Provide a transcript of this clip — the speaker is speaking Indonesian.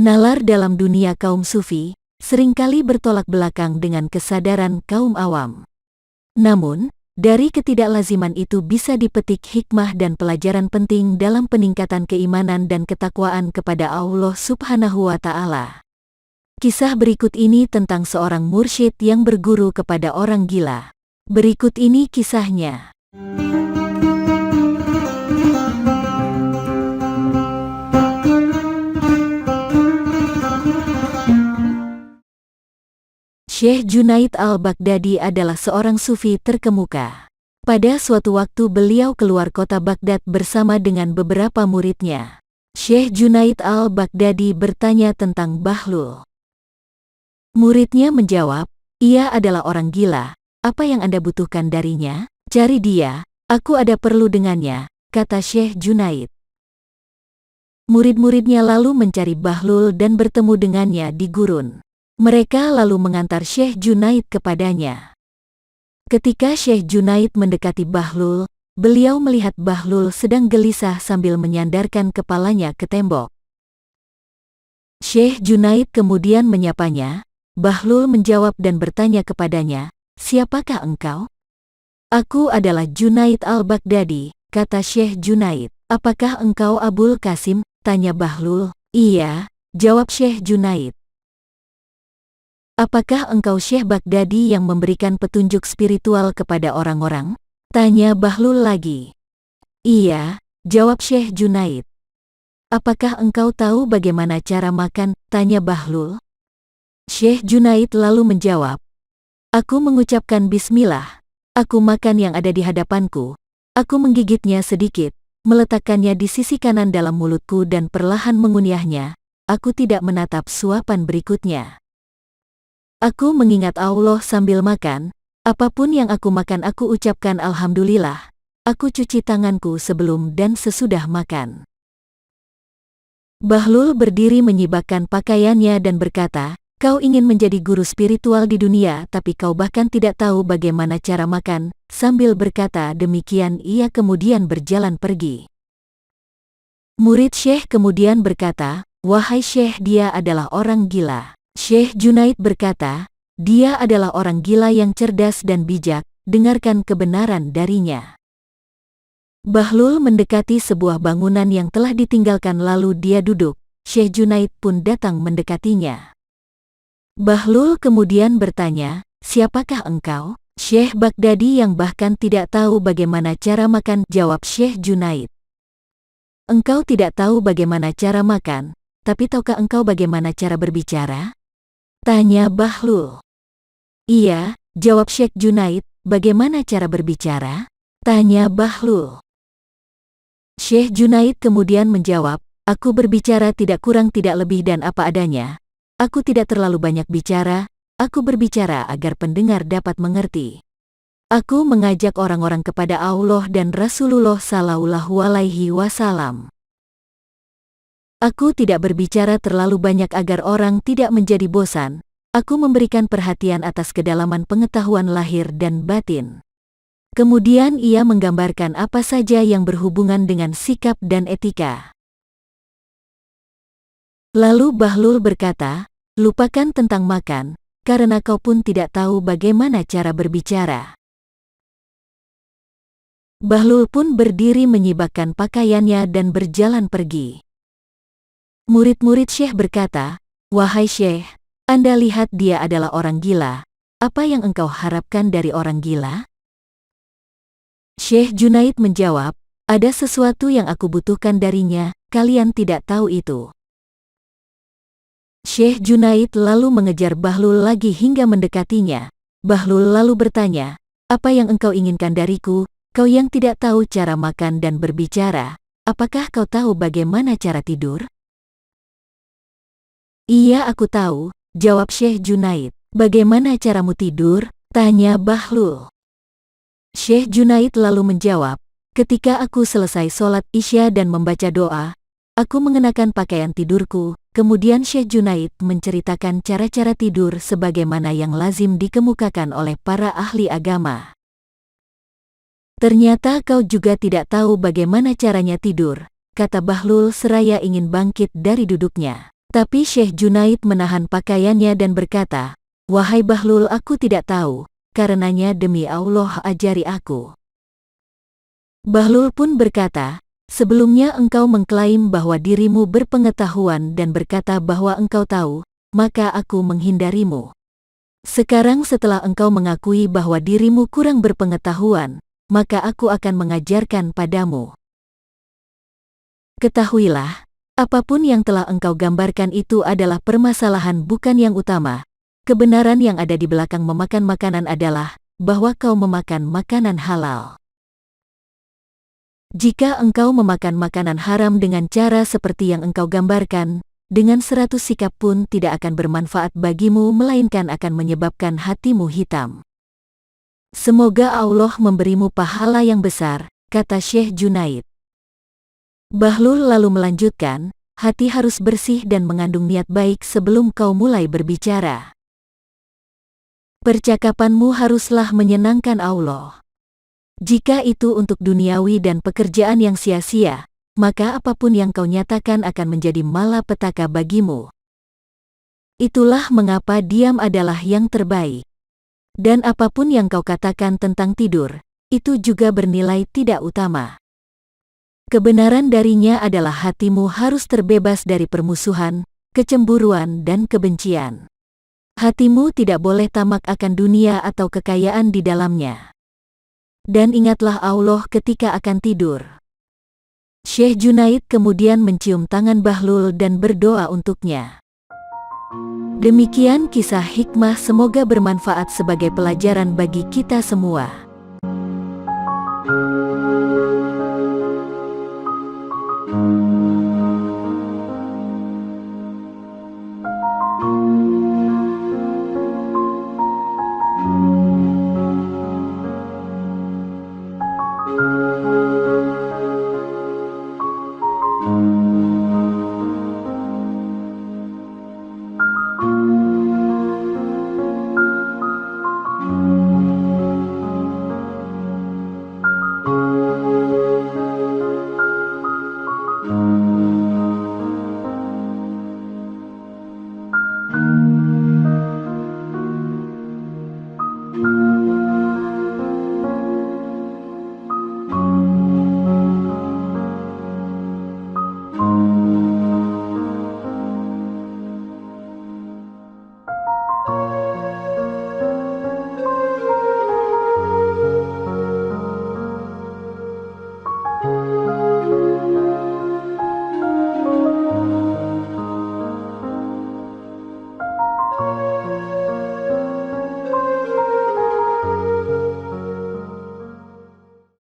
Nalar dalam dunia kaum sufi seringkali bertolak belakang dengan kesadaran kaum awam. Namun, dari ketidaklaziman itu bisa dipetik hikmah dan pelajaran penting dalam peningkatan keimanan dan ketakwaan kepada Allah Subhanahu wa Ta'ala. Kisah berikut ini tentang seorang mursyid yang berguru kepada orang gila. Berikut ini kisahnya. Syekh Junaid al-Baghdadi adalah seorang sufi terkemuka. Pada suatu waktu beliau keluar kota Baghdad bersama dengan beberapa muridnya. Syekh Junaid al-Baghdadi bertanya tentang Bahlul. Muridnya menjawab, "Ia adalah orang gila. Apa yang Anda butuhkan darinya? Cari dia, aku ada perlu dengannya," kata Syekh Junaid. Murid-muridnya lalu mencari Bahlul dan bertemu dengannya di gurun. Mereka lalu mengantar Syekh Junaid kepadanya. Ketika Syekh Junaid mendekati Bahlul, beliau melihat Bahlul sedang gelisah sambil menyandarkan kepalanya ke tembok. Syekh Junaid kemudian menyapanya. Bahlul menjawab dan bertanya kepadanya, "Siapakah engkau?" "Aku adalah Junaid al-Baghdadi," kata Syekh Junaid. "Apakah engkau Abul Qasim?" tanya Bahlul. "Iya," jawab Syekh Junaid. "Apakah engkau Syekh Baghdadi yang memberikan petunjuk spiritual kepada orang-orang?" tanya Bahlul lagi. "Iya," jawab Syekh Junaid. "Apakah engkau tahu bagaimana cara makan?" tanya Bahlul. Syekh Junaid lalu menjawab, "Aku mengucapkan bismillah. Aku makan yang ada di hadapanku. Aku menggigitnya sedikit, meletakkannya di sisi kanan dalam mulutku dan perlahan mengunyahnya. Aku tidak menatap suapan berikutnya. Aku mengingat Allah sambil makan. Apapun yang aku makan aku ucapkan Alhamdulillah. Aku cuci tanganku sebelum dan sesudah makan." Bahlul berdiri menyibakkan pakaiannya dan berkata, "Kau ingin menjadi guru spiritual di dunia tapi kau bahkan tidak tahu bagaimana cara makan." Sambil berkata demikian ia kemudian berjalan pergi. Murid Syekh kemudian berkata, "Wahai Syekh, dia adalah orang gila." Syekh Junaid berkata, "Dia adalah orang gila yang cerdas dan bijak, dengarkan kebenaran darinya." Bahlul mendekati sebuah bangunan yang telah ditinggalkan lalu dia duduk. Syekh Junaid pun datang mendekatinya. Bahlul kemudian bertanya, "Siapakah engkau?" "Syekh Baghdadi yang bahkan tidak tahu bagaimana cara makan," jawab Syekh Junaid. "Engkau tidak tahu bagaimana cara makan, tapi tahukah engkau bagaimana cara berbicara?" tanya Bahlul. "Iya," jawab Syekh Junaid. "Bagaimana cara berbicara?" tanya Bahlul. Syekh Junaid kemudian menjawab, "Aku berbicara tidak kurang tidak lebih dan apa adanya. Aku tidak terlalu banyak bicara, aku berbicara agar pendengar dapat mengerti. Aku mengajak orang-orang kepada Allah dan Rasulullah Shallallahu Alaihi Wasallam. Aku tidak berbicara terlalu banyak agar orang tidak menjadi bosan. Aku memberikan perhatian atas kedalaman pengetahuan lahir dan batin." Kemudian ia menggambarkan apa saja yang berhubungan dengan sikap dan etika. Lalu Bahlul berkata, "Lupakan tentang makan, karena kau pun tidak tahu bagaimana cara berbicara." Bahlul pun berdiri menyibakkan pakaiannya dan berjalan pergi. Murid-murid Syekh berkata, "Wahai Syekh, Anda lihat dia adalah orang gila. Apa yang engkau harapkan dari orang gila?" Syekh Junaid menjawab, "Ada sesuatu yang aku butuhkan darinya, kalian tidak tahu itu." Syekh Junaid lalu mengejar Bahlul lagi hingga mendekatinya. Bahlul lalu bertanya, "Apa yang engkau inginkan dariku, kau yang tidak tahu cara makan dan berbicara? Apakah kau tahu bagaimana cara tidur?" "Iya, aku tahu," jawab Syekh Junaid. "Bagaimana caramu tidur?" tanya Bahlul. Syekh Junaid lalu menjawab, "Ketika aku selesai sholat Isya dan membaca doa, aku mengenakan pakaian tidurku." Kemudian Syekh Junaid menceritakan cara-cara tidur sebagaimana yang lazim dikemukakan oleh para ahli agama. "Ternyata kau juga tidak tahu bagaimana caranya tidur," kata Bahlul seraya ingin bangkit dari duduknya. Tapi Syekh Junaid menahan pakaiannya dan berkata, "Wahai Bahlul, aku tidak tahu, karenanya demi Allah ajari aku." Bahlul pun berkata, "Sebelumnya engkau mengklaim bahwa dirimu berpengetahuan dan berkata bahwa engkau tahu, maka aku menghindarimu. Sekarang setelah engkau mengakui bahwa dirimu kurang berpengetahuan, maka aku akan mengajarkan padamu. Ketahuilah, apapun yang telah engkau gambarkan itu adalah permasalahan bukan yang utama. Kebenaran yang ada di belakang memakan makanan adalah bahwa kau memakan makanan halal. Jika engkau memakan makanan haram dengan cara seperti yang engkau gambarkan, dengan 100 sikap pun tidak akan bermanfaat bagimu melainkan akan menyebabkan hatimu hitam. Semoga Allah memberimu pahala yang besar," kata Syekh Junaid. Bahlul lalu melanjutkan, "Hati harus bersih dan mengandung niat baik sebelum kau mulai berbicara. Percakapanmu haruslah menyenangkan Allah. Jika itu untuk duniawi dan pekerjaan yang sia-sia, maka apapun yang kau nyatakan akan menjadi malapetaka bagimu. Itulah mengapa diam adalah yang terbaik. Dan apapun yang kau katakan tentang tidur, itu juga bernilai tidak utama. Kebenaran darinya adalah hatimu harus terbebas dari permusuhan, kecemburuan dan kebencian. Hatimu tidak boleh tamak akan dunia atau kekayaan di dalamnya. Dan ingatlah Allah ketika akan tidur." Syekh Junaid kemudian mencium tangan Bahlul dan berdoa untuknya. Demikian kisah hikmah, semoga bermanfaat sebagai pelajaran bagi kita semua.